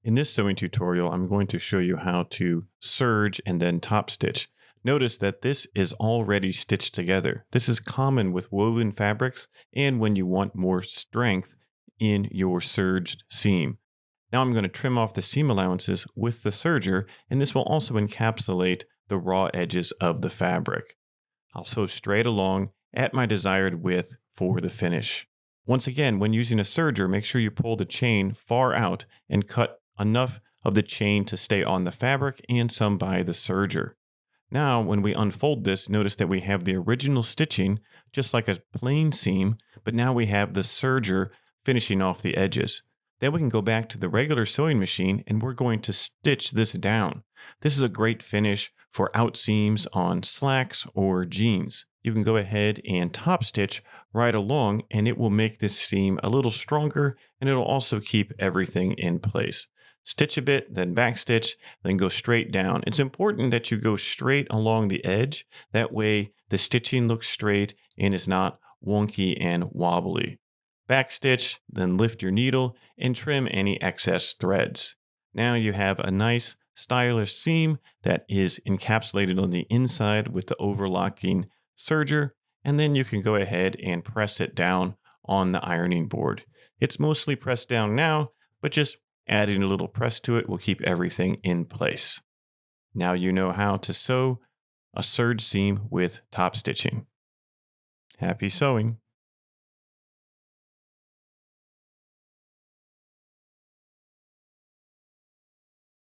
In this sewing tutorial, I'm going to show you how to serge and then top stitch. Notice that this is already stitched together. This is common with woven fabrics and when you want more strength in your serged seam. Now I'm going to trim off the seam allowances with the serger, and this will also encapsulate the raw edges of the fabric. I'll sew straight along at my desired width for the finish. Once again, when using a serger, make sure you pull the chain far out and cut enough of the chain to stay on the fabric and some by the serger. Now, when we unfold this, notice that we have the original stitching, just like a plain seam, but now we have the serger finishing off the edges. Then we can go back to the regular sewing machine and we're going to stitch this down. This is a great finish for out seams on slacks or jeans. You can go ahead and top stitch right along and it will make this seam a little stronger and it'll also keep everything in place. Stitch a bit, then backstitch, then go straight down. It's important that you go straight along the edge. That way the stitching looks straight and is not wonky and wobbly. Backstitch, then lift your needle and trim any excess threads. Now you have a nice stylish seam that is encapsulated on the inside with the overlocking serger, and then you can go ahead and press it down on the ironing board. It's mostly pressed down now, but just adding a little press to it will keep everything in place. Now you know how to sew a serge seam with top stitching. Happy sewing!